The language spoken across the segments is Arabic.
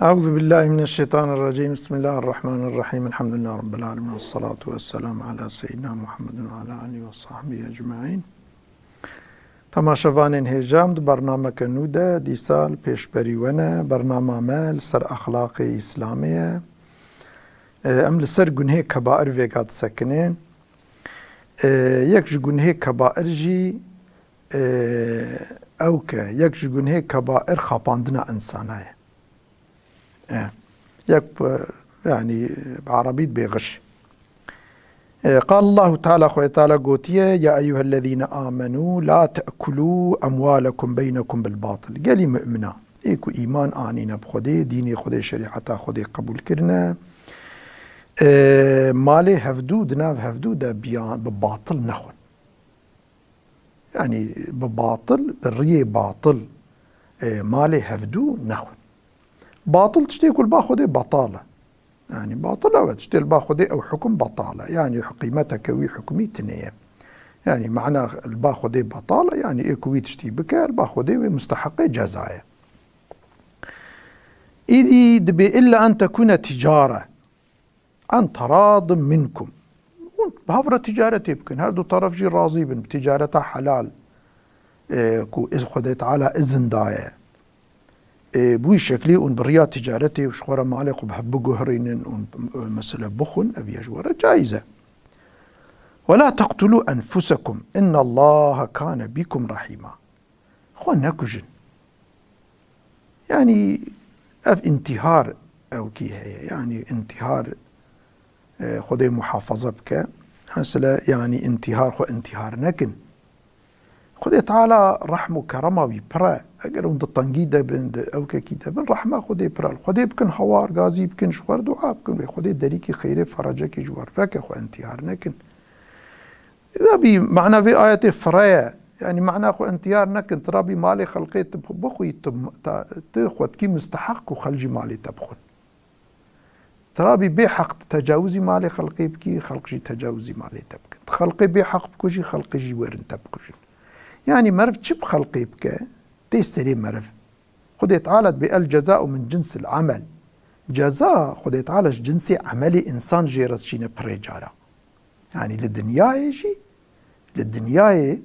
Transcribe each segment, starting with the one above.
أعوذ بالله من الشيطان الرجيم. بسم الله الرحمن الرحيم. الحمد لله رب العالمين، والصلاة والسلام على سيدنا محمد وعلى آله وصحبه أجمعين. تماشاوانên hêjam di bernameke nû de dîsal pêşberîwene bernama me li ser axlaqê İslamê ye. Em li ser gunhê kebaîr vêga disekinên. Yek ji gunhê kebaîr jî ew ke yek ji gunhê kebaîr xapandina insana ye. يك يعني بعربي بغش. قال الله تعالى خوي تعالى قوتيه يا أيها الذين آمنوا لا تأكلوا أموالكم بينكم بالباطل. قالي مؤمنا إيكو إيمان آنينا بخدي ديني خدي شريعتا خدي قبول كرنا مالي هفدو دناف هفدو دا بيان بباطل نخون، يعني بباطل بالريه باطل مالي هفدو نخون. باطل تشتي كل باخذه بطالة، يعني باطلة وتشتي باخذه أو حكم بطالة، يعني قيمتها كوي حكمي تنية، يعني معنى الباخذه بطالة يعني إيكوي تشتي بك الباخذه مستحق جزايا. إذي دبي إلا أن تكون تجارة عن تراض منكم. بهفرة تجارة يمكن هذا طرف جي راضي بتجارتها حلال كو إذ خدت على إذن داية بوي شكلي اون بريا تجارتي وشخورة مالك وبحب جهرين مثلا بخن أبي جوارة جائزة. ولا تقتلوا أنفسكم إن الله كان بكم رحيما. خوان نكجن يعني انتهار أو كي هي يعني انتهار خدي محافظة بك مثلا يعني انتهار خو انتهار نكن خدي تعالى رحمه كرمه بيبرا اگر اون تنقيده بند او كيده بن رحمه خدي برا خدي بكن حوار غازي بكن شوار دعاء بكن خدي دريكي خيره فرجك جوار فك خو انتهار نكن اذا بي معنى في ايه فرايا يعني معنى خو انتهار نكن ترابي مالي خلقيت بخوي تاخذ كي مستحق وخلجي مالي تبخن ترابي بحق تجاوزي مالي خلقي بكي خلقي تجاوزي مالي تبكن خلقي بحق بكوجي خلقي جي ورن تبكوجي يعني مرف تشب خلقي بك تيستري مرف خدي تعالى بالجزاء من جنس العمل جزاء خدي تعالى جنسي عملي إنسان جيرس شينا بريجارا يعني للدنيا يجي للدنيا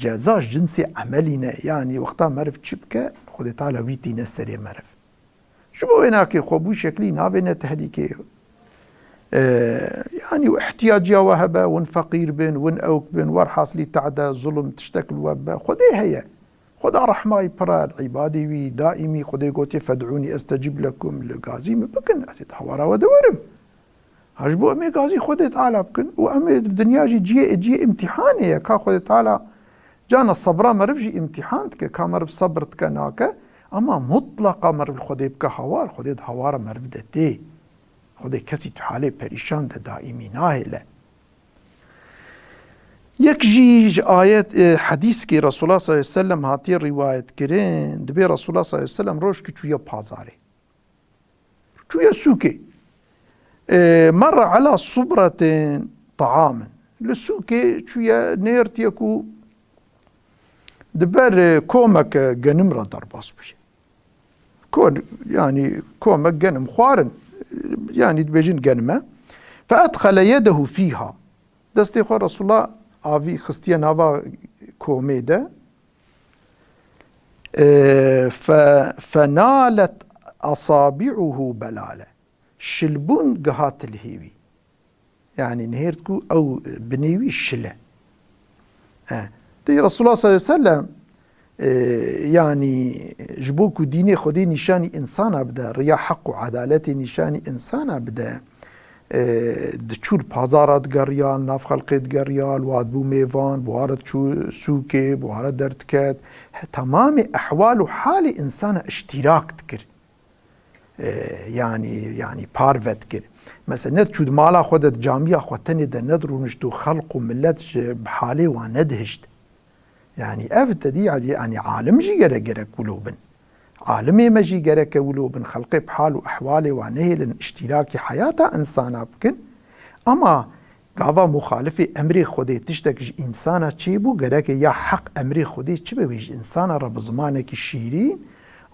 جزاء جنسي عملينا يعني وقتها مرف تشبك خدي تعالى ويتي نسري مرف شو بويناكي خبو شكلي نافينا تهديكي يعني واحتياج يا وهبة ون فقير بن ون أوك بن ورحاصلي تعدى ظلم تشتكل وبا خدي هي خدا رحمة يبرا العبادي وي دائمي خدي قوتي فادعوني استجيب لكم لغازي مبكن أسيد حوارا ودورم هجبو أمي غازي خدي تعالى بكن وأمي في دنيا جي امتحاني كا خدي تعالى جانا الصبرا مرفجي امتحانتك كا مرف صبرتك ناكا أما مطلقا مرف خدي بك حوار خدي حوارا مرف دتي خدي كسي تحالي پريشان ده دائمي ناهله. يك جي آيات حديث كي رسول الله صلى الله عليه وسلم هاتي رواية كرين دبي رسول الله صلى الله عليه وسلم روش كي چويا بازاري چويا سوكي مر على صبرة طعام للسوكي چويا نيرت يكو دبر كومك جنم را درباس بشه كون يعني كومك جنم خوارن يعني تبيجين جنمه فأدخل يده فيها دستي خو رسول الله آفي خستيا نافا كوميدة فنالت أصابعه بلالة شلبون قهات الهيوي يعني نهيرتكو أو بنيوي الشلة دي رسول الله صلى الله عليه وسلم يعني جبوكو ديني خدي نشاني إنسان أبدا ريا حق وعدالتي نشاني إنسان أبدا دچور بازارات قريال ناف خلقيت قريال واد بو ميفان بوارد شو سوكي بوارد درتكات تمام أحوال وحالي إنسان اشتراك تكر يعني بارفت كر مثلا ند شود مالا خودت جامعة خوتني دا ندرو نشتو خلق وملت بحالي واندهشت يعني أفت دي يعني عالم جي جرى قلوبن عالمي ما جي جرى قلوبن خلقي بحال وأحوالي وعنهل اشتراكي حياته إنسانا بكن أما قاوا مخالفي أمري خودي تشتكي إنسانا تشيبو جرى يا حق أمري خودي تشبه إنسانا رب زمانك شيرين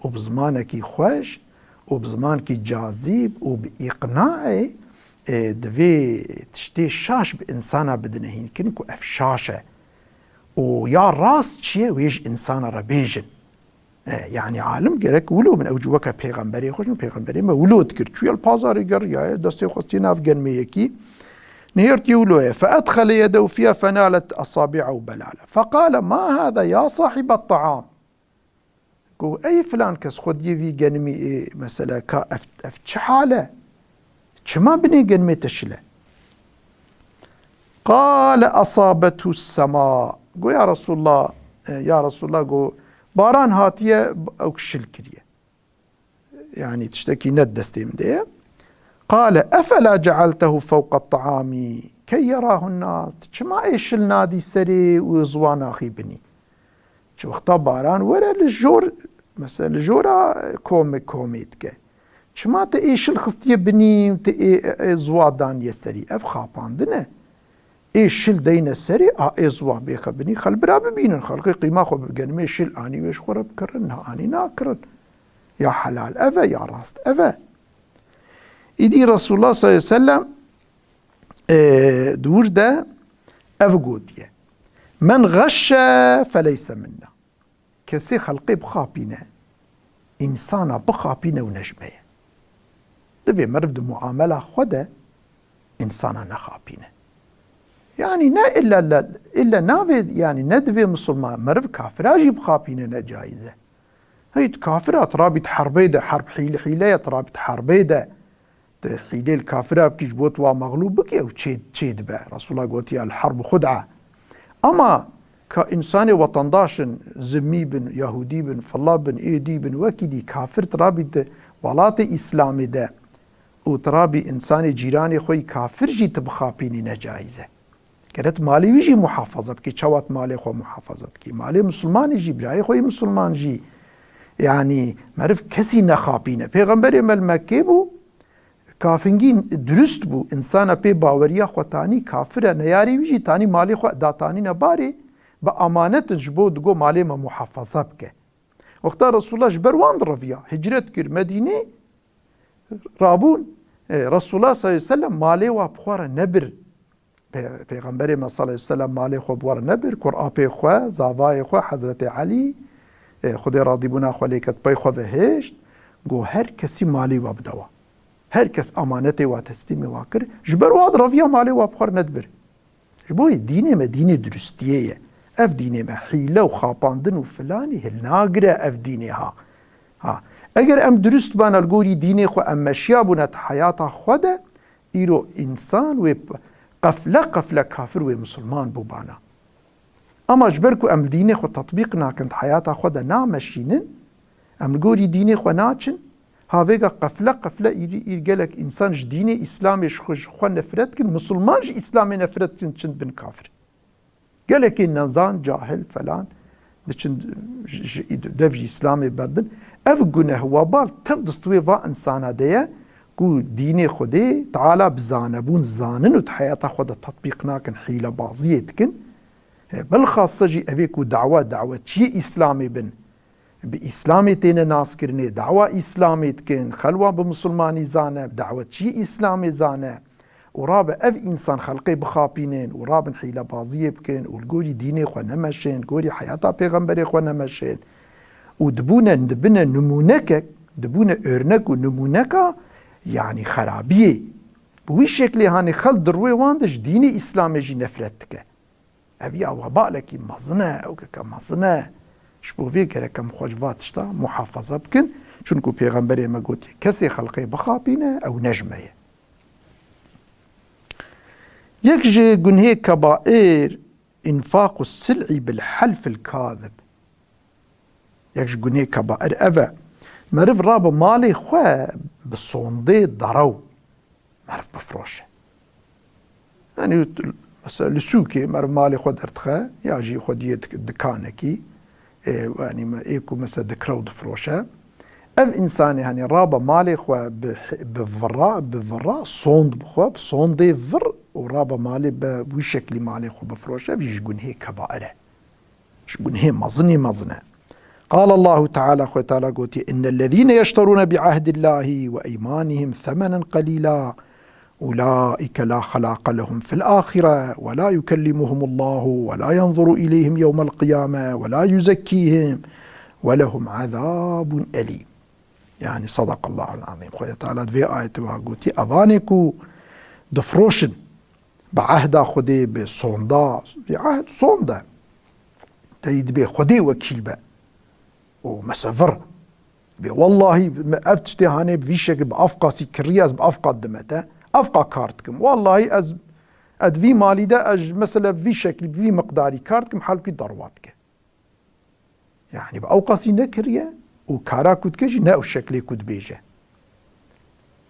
وبزمانك خوش وبزمان كي جاذب وبإقناع دوي تشتي شاش بإنسانة بدنهين كنكو أفشاشة ويا راست شيء ويج إنسان ربيجن يعني عالم جرك ولو من أوجوك پیغمبری خوش من پیغمبری ما ولود کرد شو البازار جر يا دستي خستينا أفغان ميكي نهرت يولوه فأدخل يده فيها فنالت أصابعه بلالة فقال ما هذا يا صاحب الطعام قو أي فلان كس خد يفي جنمي إيه مثلا كا أفت حالة شما بني جنمي تشله قال أصابته السماء قو يا رسول الله قو باران هاتيه أو كشل كريه يعني تشتكي ندستي مديه قال أفلا جعلته فوق الطعام كي يراه الناس شما إيش النادي سري وزوان أخي بني شو اختار باران ورا الجور مثلا الجورا كوميتك شما تأيش الخصتي بني وتأي زوادان يسري أف خاباندنه إيش شل دين السري زوا بيخ بني خل برا ببين خلقي قيمة خو بجنمي شل أني ويش خرب كرنها أني ناكرن يا حلال أفا يا راست أفا إدي رسول الله صلى الله عليه وسلم دور ده أفقودية من غش فليس منا كسي خلقي بخابينه إنسانا بخابينه ونجمه دفي مرفد معاملة خده إنسانا نخابينه يعني نا إلا نافد يعني ندفي مسلمان مرف كافراجي بخابينه نجايزه هاي كافرة ترابط حربيده حرب حيلة ترابط حربيده حيلة الكافرة بكيش بوتوا مغلوب بكي أو تشيد به رسول الله قلت الحرب خدعة أما كإنسان وطنداشن زمي بن يهودي بن فالله بن إيدي بن وكيدي كافر ترابط ولاتي إسلامي ده وترابي إنسان جيراني خوي كافر جي تبخابيني نجايزه كرت مالي ويجي محافظة بكي شوات مالي خو محافظة كي مالي مسلمان يجي براي خوي مسلمان جي يعني معرف كسي نخابينه پیغمبر مل مكه بو كافنگين درست بو انسان پی باوريا خو تاني كافر نياري ويجي تاني مالي خو داتاني نباري با امانت جبو دگو مالي ما محافظة بك وقت رسول الله جبر وان رفيا هجرت كر مدينه رابون رسول الله صلى الله عليه وسلم مالي و بخور نبر پیغمبر ما صلى الله عليه وسلم مالي خو بور نبر قرآن پی خو زاوای خو حضرت علي خدای راضی بونا خلیکت پای خو هشت گو هر کسی مالی و بدوا هر کس امانت و تسلیم و کر جبر واد رویا مالی و بخور ندبر جبوی دینه ما دینه درستیه اف دینه ما حیله و خاپاندن و فلانی هل ناگره اف دینه ها اگر ام درست بان الگوری دینه خو ام مشیا بونت حیاتا خود ایرو انسان و قفله کافر و مسلمان بو بانا اما جبركو ام ديني خو تطبيق ناكنت حياتا خدا نامشينن ام الگوري ديني خو ناچن هاويغا قفله يرجلك انسان ديني اسلامي خو نفرت كن مسلمان اسلامي نفرت كن چند بن كافر قالك نزان جاهل فلان دچن دفج اسلامي بردن اف گنه وبال تفدستوي وا انسانا ديه قو ديني خدي تعالى بزانبون زانن وت حياتا خدا تطبيق ناكن حيله بازيه كن بالخاصة جي أبيكو دعوة شي إسلامي بن بإسلامي تين ناس كرني دعوة إسلامي تكن خلوة بمسلماني زانة دعوة شي إسلامي زانة ورابع أف إنسان خلقي بخابينين ورابع حيلة بازية بكن والقولي ديني خو نمشين قولي حياتا بيغمبري خو نمشين ودبونا نمونك دبونا أرنك ونمونك يعني خرابية بوي شكلي هاني خل دروي واندش ديني إسلامي جي نفرتك أبي وباء لكي مزنة أو كمزنة شبو في كم خوجوات شتا محافظة بكن شنكو بيغمبري ما قلت كسي خلقي بخابينة أو نجمة يكجي قنهي كبائر إنفاق السلع بالحلف الكاذب يكجي قنهي كبائر أبا معرف رابا مالي خواه بالصوندي ضرو معرف بفروشه يعني مثلا لسوكي مر مالي خود ارتخا ياجي خوديت دكانكي يعني ما ايكو مثلا دكرو دفروشا اف انساني يعني رابا مالي خو بفراء صوند بخو بصوندي فر ورابا مالي بوشكلي مالي خو بفروشا فيش قن هي كبائره شقن هي مزنه قال الله تعالى خوي تعالى قوتي إن الذين يشترون بعهد الله وأيمانهم ثمنا قليلا أولئك لا خلاق لهم في الآخرة ولا يكلمهم الله ولا ينظر إليهم يوم القيامة ولا يزكيهم ولهم عذاب أليم. يعني صدق الله العظيم. خوي تعالى في آية قوتي أبانكو دفروشن بعهد خدي بصوندا بعهد صوندا تريد به خدي وكيل بقى ومسافر والله افتشتي هاني بفيشك بافقاسي كرياز بافقا دمته افقا كارتكم والله از ادفي مالي ده اج مثلا في شكل في مقداري كارتكم حالكي ضرواتك يعني باوقاسي نكريه وكارا كنت كجي نا شكلي كنت بيجه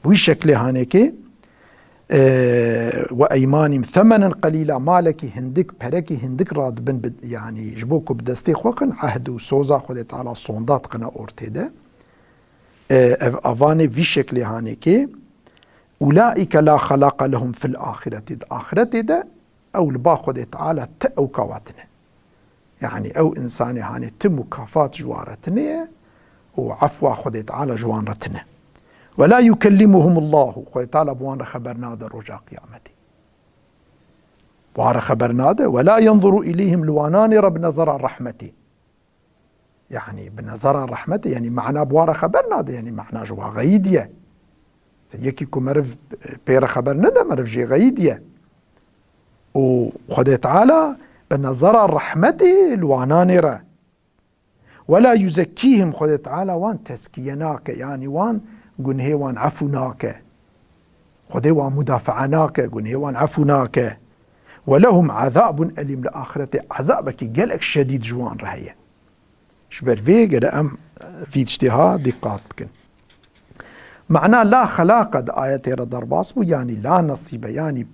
وي شكلي هانيكي وأيمانهم ثمنا قليلا مالكي هندك بركي هندك راد بن يعني جبوكو بدستي خوكن عهد وسوزا خدت على صندات قنا أورتيدا أفاني في شكل هانيكي أولئك لا خلاق لهم في الآخرة الآخرة دا أو لبا خدت على تأو كواتنا يعني أو إنساني هاني تم مكافات جوارتنا وعفوا خدت على جوانرتنا ولا يكلمهم الله خوي تعالى بوان خبرنا هذا رجاء قيامتي بوان خبرنا هذا ولا ينظر إليهم لوانان رب نظر رحمتي يعني بنظر رحمتي يعني معنى بوان خبرنا هذا يعني معنى جوا غيدية يكيكو مرف بير خبرنا ده مرف جي غيدية وخدي تعالى بنظر رحمتي لوانان رب ولا يزكيهم خدي تعالى وان تسكيناك يعني وان قن هيوان عفوناك خدي وان مدافعناك قن هيوان عفوناك ولهم عذاب أليم لآخرة عذابك قلق شديد جوان رهية شبر في قد أم في اجتهاد دقات بكن معناه لا خلاق د آيات ردر باسبو يعني لا نصيب يعني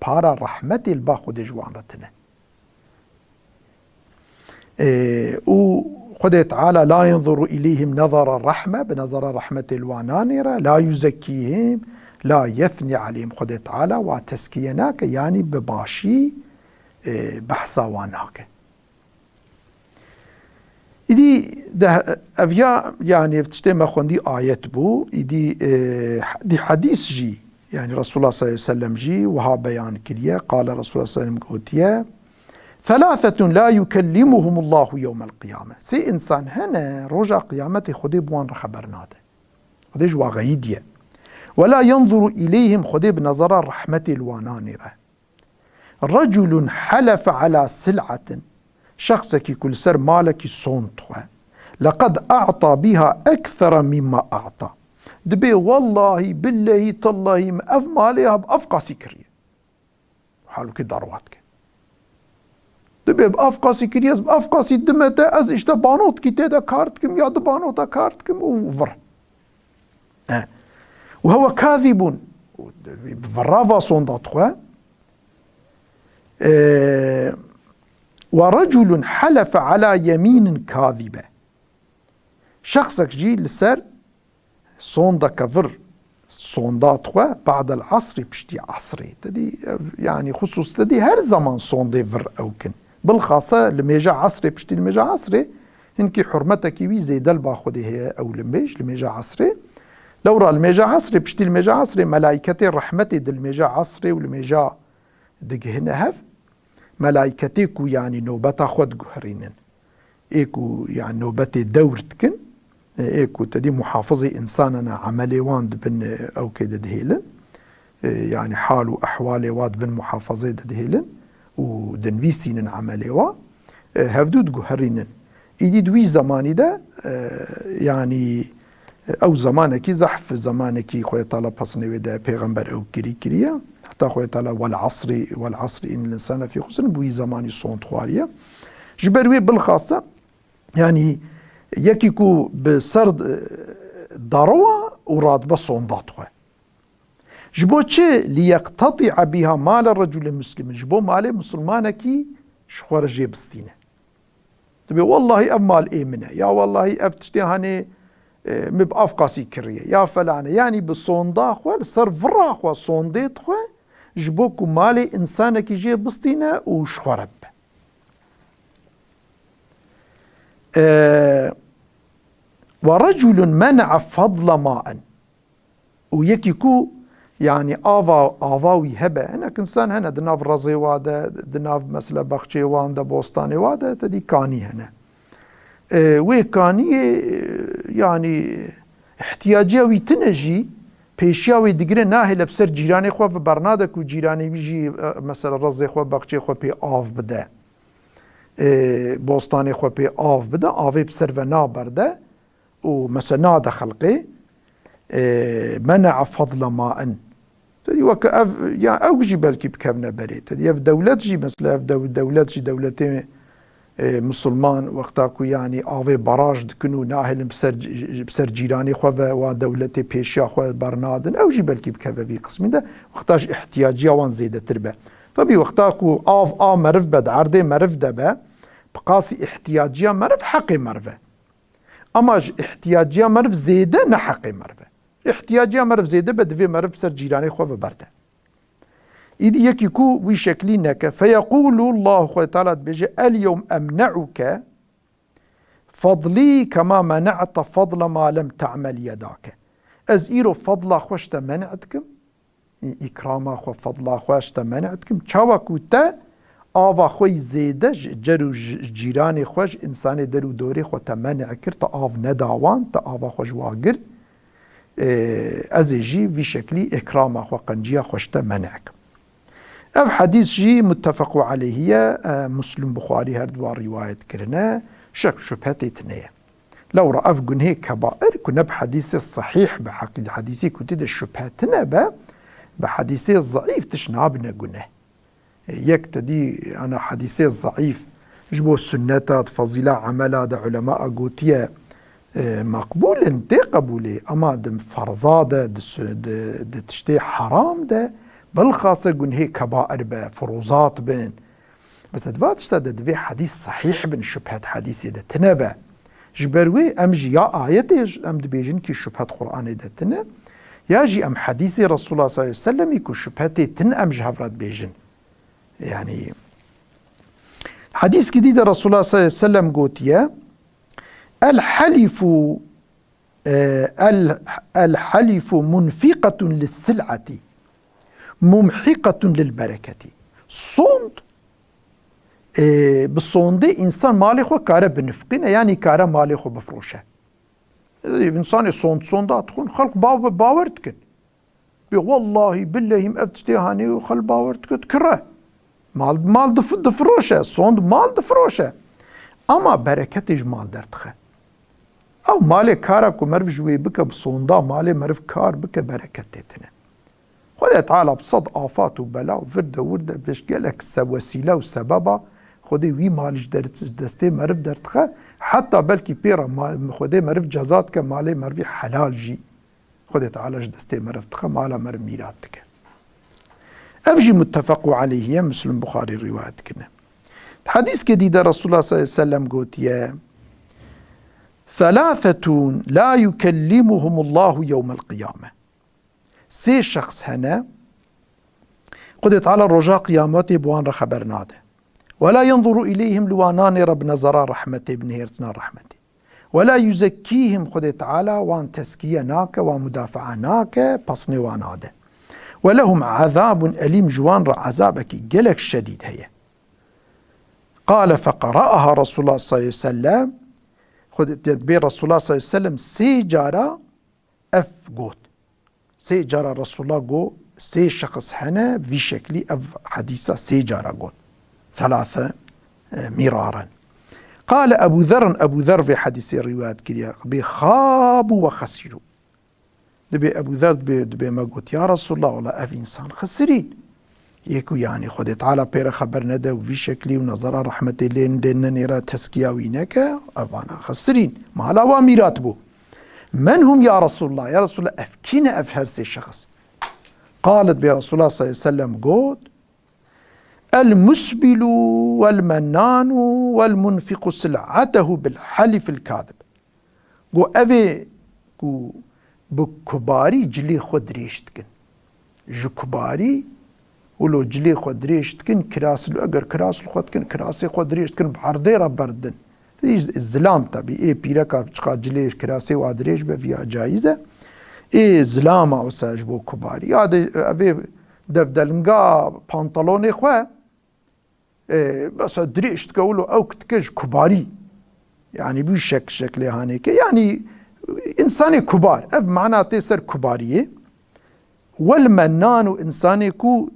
بارا رحمة الباخد جوان رتنا وخدي تعالى لا ينظر إليهم نظر الرحمة بنظر رحمة الوانانرة لا يزكيهم لا يثني عليهم خدي تعالى وتسكيناك يعني بباشي بحثا واناك إدي ده أفيا يعني بتشتما خوندي آيات بو إدي دي حديث جي يعني رسول الله صلى الله عليه وسلم جي وها بيان كريا قال رسول الله صلى الله عليه وسلم قوتيا ثلاثة لا يكلمهم الله يوم القيامة سي إنسان هنا رجع قيامته خدي بوان خبرناده خدي جوا غيدية ولا ينظر إليهم خدي بنظر رحمة الوانانرة رجل حلف على سلعة شخصك كل سر مالك صنطه لقد أعطى بها أكثر مما أعطى دبي والله بالله تالله ما أف ماليها بأفقى سكرية حالو كي دارواتك دبي بأفقى سكرية بأفقى سدمته از اشتا بانوت كي تيدا كارتكم يا دبانوتا كارتكم وفر وهو كاذب فرافا صنداتخوا ورجل حلف على يمين كاذبة شخصك جي لسر صوندا كفر صوندات خوا بعد العصر بشتي عصري تدي يعني خصوص تدي هر زمان صوندي فر أوكن بالخاصة لميجا عصري بشتي لميجا عصري هنكي حرمتك وي زي دلبا خودي هي أو لميجا عصري لو رأى الميجا عصري بشتي الميجا عصري ملايكتي رحمتي دل ميجا عصري ولميجا دقهنا هف ملايكتيكو يعني نوبتا خود جهرينن ايكو يعني نوبتي دورتكن ايكو تدي محافظي انساننا عملي واند بن او كده دهيلن يعني حال احوالي واد بن محافظي دهيلن ودنفيسين عملي وا هفدود جهرينن ايدي دوي زماني ده يعني او زمانكي زحف زمانكي خويا طالب حسنوي ده پیغمبر او كريا حتى خويا تعالى والعصر إن الإنسان في خسر بوي زماني صوت خوارية جبروي بالخاصة يعني يكيكو بسرد ضروة وراد بصوندات خوا جبو تشي ليقتطع بها مال الرجل المسلم جبو مال مسلمانكي شخوار جيبستينه تبي والله أمال إيمنه يا والله أفتشتي هاني مبأفقاسي كريه يا فلانة يعني بصوندا خوا صار فرا خوا صونديت خوا جبوكو مالي إنسانك يجي بسطينة وشخرب ورجل منع فضل ماء، ويكيكو يعني آواوي هبه هناك إنسان هنا دناف رزي واده دناف مثلا بخشي وانده بوستاني واده تدي كاني هنا ويكاني يعني احتياجي تنجي پیشیاوی دیگره نه لبسر جیرانی خو و برناده کو جیرانی بیجی مثلا رزی خو بخشی خو پی آف بده بوستانی خو پی آف بده آوی بسر و نابرده و مثلا ناده خلقی منع فضل ماء تدي وك يعني اوجي بالكي بكمنا بري تدي في دولت جي مثلا في دولت جي دولتين مسلمان وقتاكو يعني آوي براج دكنو ناهل بسر جيراني خواه و دولتي بيشيا خواه برنادن اوجي بالكي بكبه في قسمي ده وقتاش احتياجي وان زيادة تربه طبي وقتاكو مرف بد عرضي مرف دبه بقاسي احتياجي مرف حقي مرفه اما احتياجي مرف زيادة نحقي مرفه احتياجي مرف زيادة بدفي مرف بسر جيراني خواه برده إذا يكيكو وشكلينك فيقول الله خواه تعالى بيجي اليوم أمنعك فضلي كما منعت فضل ما لم تعمل يداك از إيرو فضل خوشت منعتكم إكرام خو فضل خوشت منعتكم چاوكو تا آوا خوي زيده جرو جيراني خوش إنسان درو دوري خو تمنع كر تا آف نداوان تا آوا خوش واقر از جي وشكلي إكرام خو قنجيا خوشت منعكم اف حديث جي متفق عليه مسلم بخاري هردوار رواية كرنا شك شبهتي تنية لو رأف قنهي كبائر كنا بحديث الصحيح بحقيد حديثي كنت الشبهتنا بحديثي الضعيف تشنابنا قنه يكتدي أنا حديثي الضعيف جبو السنة فضيلة عملا دا علماء قوتية مقبول انتي قبولي أما دم فرزادة دا تشتي حرام دا بالخاصة قن هي كبائر با فروزات بين بس ادفات اشتاد في حديث صحيح بن شبهة حديث ده تنبا جبروي امجي يا آيات ام دبيجن كي شبهة قرآن ده تنا ياجي ام حديث رسول الله صلى الله عليه وسلم يكو شبهة تن امج هفرات بيجن يعني حديث جديد رسول الله صلى الله عليه وسلم قوتيا الحلف منفقة للسلعة ممحقة للبركة صوند بالصوند إنسان مالي خو كاره بنفقين يعني كاره مالي خو بفروشه إنسان صوندات خون خلق باور تكن والله بالله مفتشتي هاني وخل باور تكن كره مال دفروشه صوند مال دفروشه أما بركتش مال درتخه أو مالي كاره كو مرف جوي بك بصوندا مالي مرف كار بك بركتتنا خدا تعالى بصد آفات وبلاء وفرده ورده بيش قالك وسيلة وسببه خدا وي مالش دسته مرف درتخه حتى بلكي بيرا خدا مرف جازات كمالي مرفي حلال جي خدا تعالى دسته مرف تخه مالا مرف ميراتك أفجي متفق عليه مسلم بخاري الروايات كنا حديث جديد رسول الله صلى الله عليه وسلم قلت يا ثلاثة لا يكلمهم الله يوم القيامة سي شخص هنا قدت على الرجاء قيامته بوان خبر ناده ولا ينظر إليهم لوانان رب نظر رحمته بنهيرتنا رحمته ولا يزكيهم قدت على وان تسكية ناك ومدافع ناك بصني واناده ولهم عذاب أليم جوان عذابك جلك شديد هي قال فقرأها رسول الله صلى الله عليه وسلم قدت بين رسول الله صلى الله عليه وسلم سيجارة أفقوت سيجارة رسول الله قو سي شخص هنا في شكلي أف حديثة سيجارة قول ثلاثة مرارا قال أبو ذر في حديث الروايات كلها خابوا وخسروا دبي أبو ذر دبي ما قلت يا رسول الله والله أف إنسان خسرين يكو يعني خد تعالى بير خبر ندا وفي شكلي ونظر رحمة الله ندنا نرى تسكيا وينك أبانا خسرين ما لا واميرات بو من هم يا رسول الله يا رسول الله أفكينا أفهرس الشخص قالت برسول الله صلى الله عليه وسلم قد المسبل والمنان والمنفق سلعته بالحلف الكاذب قو أبي قو بكباري جلي خود ريشتكن جو كباري ولو جلي خود ريشتكن كراس أجر كراس خود كن كراسي خود ريشتكن بعرضي ربردن الزلام تبي اي بيركا بشقا جليش كراسي وادريج بفيها جايزة اي زلام او ساجبو كباري هذا ابي دفدلنقا بانطلوني خوا بس دريش تقولوا او كتكج كباري يعني بيشك شكل هانيك يعني انساني كبار اف معناته سر كباريه والمنان انساني كو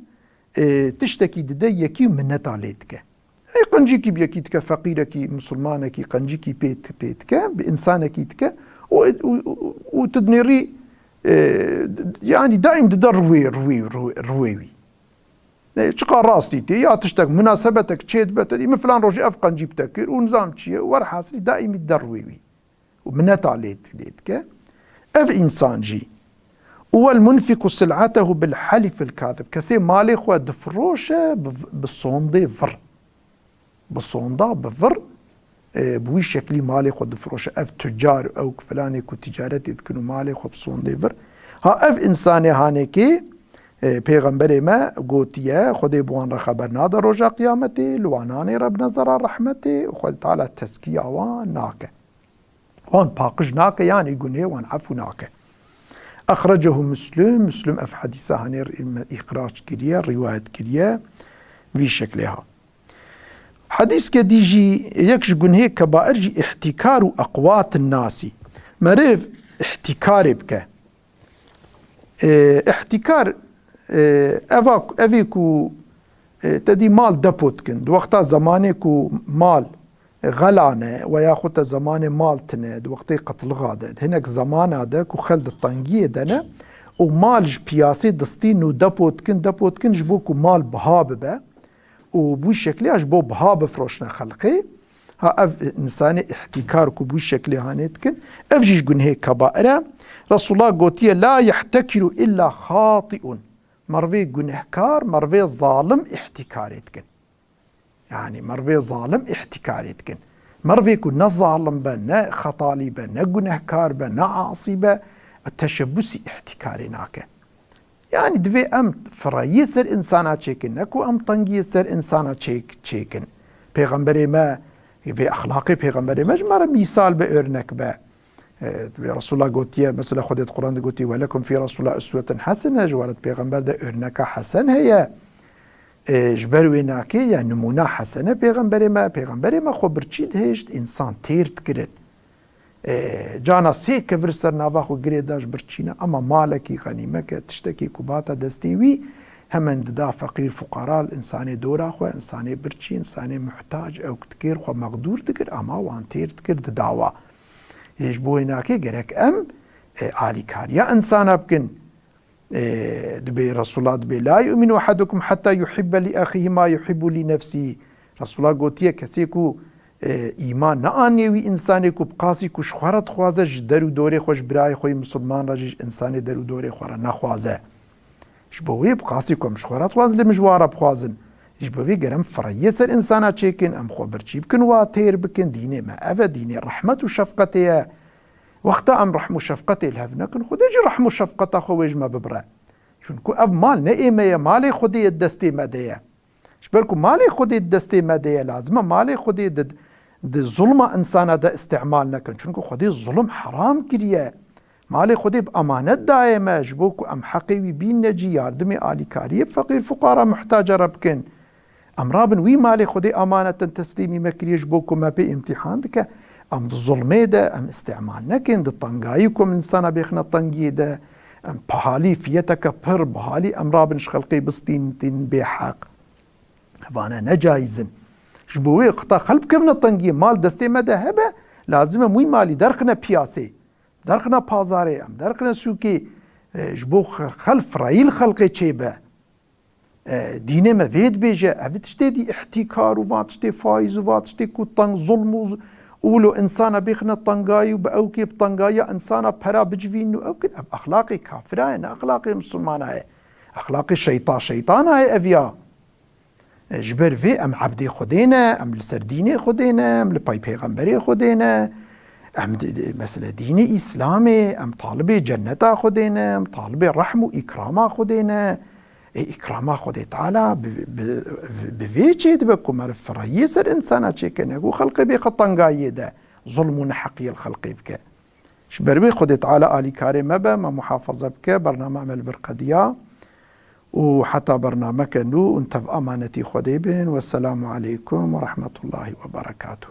تشتكي دديكي منت عليتك قنجيكي بيكيتك فقيركي مسلمانكي قنجيكي بيتك بانسانكي تك وتدنيري يعني دائم تدر رويوي شقا راستي تي يا تشتك مناسبتك تشيد بتدي من فلان روجي افقن جيبتك ونظام تشي ورحاسي دائم يدرويوي ومنت عليتك اف انسان جي هو المنفق سلعته بالحلف الكاذب كسي مالي خوا دفروشه بالصوندي فر بالصوندا بفر بوي شكلي مالي خوا دفروشه اف تجار او فلاني كو تجارتي تكونوا مالي خوا بالصوندي فر ها اف انساني هانيكي پیغمبر ما گوتیه خودی بوان را خبر ناده روژا قیامتی لوانانی رب نظر رحمتی خود تعالی تسکیه وان ناکه وان پاقش ناکه يعني گنه وان عفو ناکه اخرجه مسلم اف حدیثه هنی اخراج کریه روایت کریه وی شکلها حدیث که دیجی یکش گنه کبائر جی احتکار و اقوات الناسی مریف احتکار بکه احتکار اوی کو تدی مال دپوت کن دو وقتا زمانه کو مال غلانه و یا خود زمان مال تنه دو وقتی قتل غاده هناك زمانه ده کو خلد الطنگیه دنه و مالج پیاسی دستی نو دپوت کن جبو کو مال بهاب به و بوی شکلی اش بو بهاب فروشنا خلقی ها اف انسان احتکار کو بوی شکلی هانیت کن اف جیش گنه کبائره رسول الله قوتيه لا يحتكر إلا خاطئ مروي گنهكار مروي ظالم احتكاريتكن يعني مروي ظالم احتكاريتكن مروي كو نا ظالم با نا خطالي با نا گنهكار با نا عاصي با التشبسي احتكاريناك يعني دوي ام فرأي سر انسانا چيكن نكو ام طنگي سر انسانا چيكن پیغمبر ما في اخلاقي پیغمبر ما جمار مثال بأرنك با رسول الله قوتيه مثلا خدت القرآن قوتي ولكم في رسول الله أسوة حسنة جوارت بيغمبر ده أرنك حسن هي جبرويناكي يعني نمونه حسنة بيغمبر ما خو برچيد هشت انسان تير تكرن جانا سي كفر سر نواخو قريداش برچينا اما مالكي غنيمك تشتكي كوباتا دستيوي همن دا فقير فقراء الانساني دورا خو انساني برچي انساني محتاج او كتكير خو مقدور تكر اما وان تير تكر داوا يجبو هناكي جرك ام عالي كاريا انسان بكن دبي رسول الله دبي لا يؤمن احدكم حتى يحب لاخيه ما يحب لنفسه رسول الله قوتيه كسيكو ایمان نآنیوی انسانی کو بقاسی کو شخورت خوازه درو دوره خوش برای خوی مسلمان راجش انسانی درو دوره خورا نخوازه جبوی بقاسی کو مشخورت خوازه لمجواره بخوازن جبوی گرم فریه سر انسانا چیکن ام خو برچی بکن و تیر بکن دینه ما اوه دینه رحمت و شفقته وقتا ام رحم و شفقته الهف نکن خود اجی رحم و شفقته خویج ما ببره چون کو اف مال نئیمه مال خودی دستی مده شبركو مالي خودي دستي مادية لازمه مالي خودي د ظلم انسان دا استعمال نكن چونكو خودي الظلم حرام كريه مالي خودي بأمانت دائمة جبوكو ام حقيوي بين نجي ياردمي آلي كاريه بفقير فقراء محتاجة ربكن ام رابن وي مالي خودي امانة تسليمي مكريه جبوكو ما بي امتحان دك ام ظلمي دا ام استعمال نكن د طنقايكم انسان بيخنا طنقي دا ام بحالي فيتك بر بحالي ام رابن شخلقي بستين تين بحق وانا نجايزن جبوي قطع خلب كبنا طنقي مال دستي مدى هبه لازم موي مالي درخنا بياسي درخنا بازاري ام درخنا سوكي جبو خلف رايل خلقي تشيبه دينه ما فيد بيجا افتشتي دي احتكار وفاتشتي فايز وفاتشتي كو طنق ظلم ولو انسان بيخنا طنقاي وباوكي بطنقايا انسان برا بجفين اوكي اخلاقي كافره اخلاقي مسلمانه اخلاقي شيطان هاي افيا جبر في ام عبدي خدينا ام لسرديني خدينا ام لباي پیغمبري خدينا ام مثلا ديني اسلامي ام طالبي جنتا خدينا ام طالبي رحم واكراما خدينا إكراما خدي تعالى بفيتشي دبكو معرف رئيس الإنسان شيكن يقول خلقي بخطان قايدة ظلم حقي الخلقي بك شبربي خدي تعالى آلي كاري مبا ما محافظة بك برنامج عمل برقدية وحتى برنامج نو انت بأمانتي خدي بن والسلام عليكم ورحمة الله وبركاته.